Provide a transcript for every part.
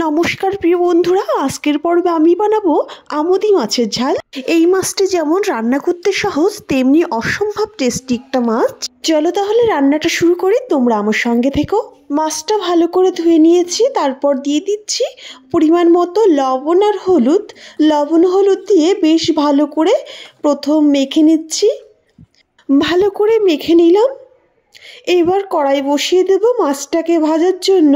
নমস্কার প্রিয় বন্ধুরা, আজকের পর্বে আমি বানাবো আমুদি মাছের ঝাল। এই মাছটি যেমন রান্না করতে সহজ তেমনি অসম্ভব টেস্টি একটা মাছ। চলো তাহলে রান্নাটা শুরু করি, তোমরা আমার সঙ্গে থেকো। মাছটা ভালো করে ধুয়ে নিয়েছি, তারপর দিয়ে দিচ্ছি পরিমাণ মতো লবণ আর হলুদ। লবণ হলুদ দিয়ে বেশ ভালো করে প্রথম মেখে নিচ্ছি। ভালো করে মেখে নিলাম। এবার কড়াই বসিয়ে দেব মাছটাকে ভাজার জন্য।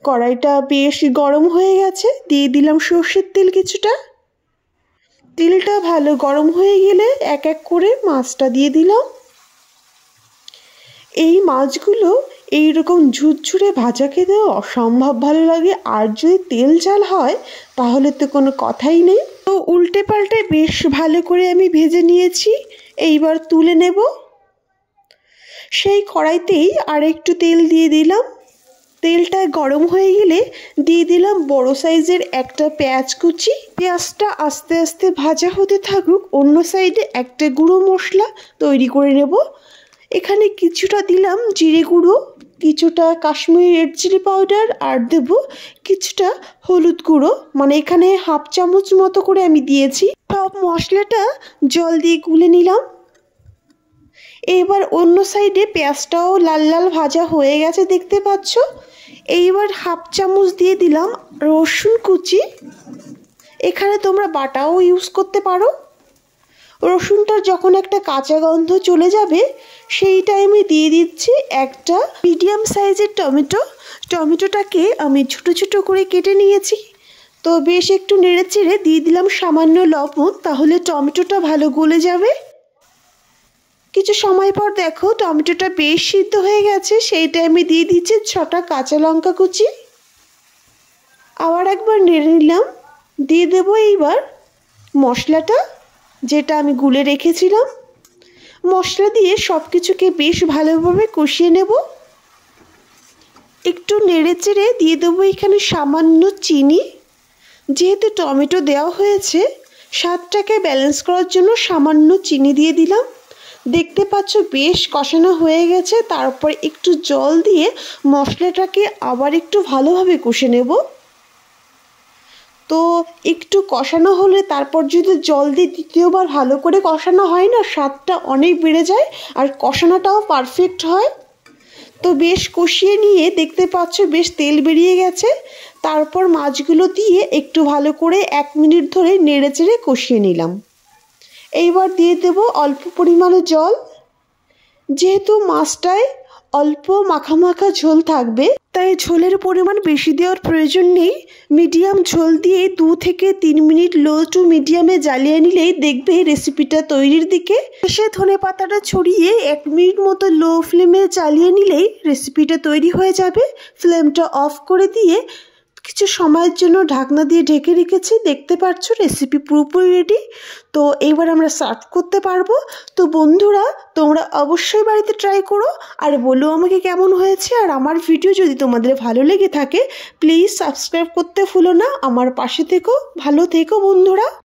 কড়াইটা বেশ গরম হয়ে গেছে, দিয়ে দিলাম সর্ষের তেল কিছুটা। তেলটা ভালো গরম হয়ে গেলে এক এক করে মাছটা দিয়ে দিলাম। এই মাছগুলো এইরকম ঝুরঝুরে ভাজা খেতে অসম্ভব ভালো লাগে, আর যদি তেল ঝাল হয় তাহলে তো কোনো কথাই নেই। তো উল্টে পাল্টে বেশ ভালো করে আমি ভেজে নিয়েছি। এইবার তুলে নেব। সেই কড়াইতেই আর একটু তেল দিয়ে দিলাম। তেলটা গরম হয়ে গেলে দিয়ে দিলাম বড় সাইজের একটা পেঁয়াজ কুচি। পেঁয়াজটা আস্তে আস্তে ভাজা হতে থাকুক, অন্য সাইডে একটা গুঁড়ো মশলা তৈরি করে নেব। এখানে কিছুটা দিলাম জিরে গুঁড়ো, কিছুটা কাশ্মীরি রেড চিলি পাউডার, আর দেব কিছুটা হলুদ গুঁড়ো, মানে এখানে হাফ চামচ মতো করে আমি দিয়েছি। সব মশলাটা জল দিয়ে গুলে নিলাম। এবার অন্য সাইডে পেঁয়াজটাও লাল লাল ভাজা হয়ে গেছে দেখতে পাচ্ছ। এইবার হাফ চামচ দিয়ে দিলাম রসুন কুচি। এখানে তোমরা বাটাও ইউজ করতে পারো। রসুনটার যখন একটা কাঁচা গন্ধ চলে যাবে সেই টাইমে দিয়ে দিচ্ছি একটা মিডিয়াম সাইজের টমেটো। টমেটোটাকে আমি ছোটো ছোটো করে কেটে নিয়েছি। তো বেশ একটু নেড়ে চেড়ে দিয়ে দিলাম সামান্য লবণ, তাহলে টমেটোটা ভালো গলে যাবে। কিছু সময় পর দেখো টমেটোটা বেশ সিদ্ধ হয়ে গেছে, সেই টাইমে দিয়ে দিচ্ছি 6টা কাঁচা লঙ্কা কুচি। আবার একবার নেড়ে নিলাম। দিয়ে দেবো এইবার মশলাটা, যেটা আমি গুলে রেখেছিলাম। মশলা দিয়ে সব কিছুকে বেশ ভালোভাবে কষিয়ে নেব। একটু নেড়ে চেড়ে দিয়ে দেবো এখানে সামান্য চিনি। যেহেতু টমেটো দেওয়া হয়েছে, স্বাদটাকে ব্যালেন্স করার জন্য সামান্য চিনি দিয়ে দিলাম। দেখতে পাচ্ছ বেশ কষানো হয়ে গেছে। তারপর একটু জল দিয়ে মশলাটাকে আবার একটু ভালোভাবে কষে নেব। তো একটু কষানো হলে তারপর যদি জল দিয়ে দ্বিতীয়বার ভালো করে কষানো হয় না, স্বাদটা অনেক বেড়ে যায় আর কষানোটাও পারফেক্ট হয়। তো বেশ কষিয়ে নিয়ে দেখতে পাচ্ছ বেশ তেল বেরিয়ে গেছে। তারপর মাছগুলো দিয়ে একটু ভালো করে 1 মিনিট ধরে নেড়ে চেড়ে কষিয়ে নিলাম। এইবার দিয়ে দেব অল্প পরিমাণে জল। যেহেতু মাছটায় অল্প মাখা মাখা ঝোল থাকবে, তাই ঝোলের পরিমাণ বেশি দেওয়ার প্রয়োজন নেই। মিডিয়াম ঝোল দিয়ে 2 থেকে 3 মিনিট লো টু মিডিয়ামে জ্বালিয়ে নিলেই দেখবে রেসিপিটা তৈরির দিকে। শেষে ধনে পাতাটা ছড়িয়ে 1 মিনিট মতো লো ফ্লেমে জ্বালিয়ে নিলেই রেসিপিটা তৈরি হয়ে যাবে। ফ্লেমটা অফ করে দিয়ে কিছু সময়ের জন্য ঢাকনা দিয়ে ঢেকে রেখেছি। দেখতে পাচ্ছ রেসিপি পুরোপুরি রেডি। তো এইবার আমরা সার্ভ করতে পারবো। তো বন্ধুরা, তোমরা অবশ্যই বাড়িতে ট্রাই করো আর বলো আমাকে কেমন হয়েছে। আর আমার ভিডিও যদি তোমাদের ভালো লেগে থাকে প্লিজ সাবস্ক্রাইব করতে ভুলো না। আমার পাশে থেকো, ভালো থেকো বন্ধুরা।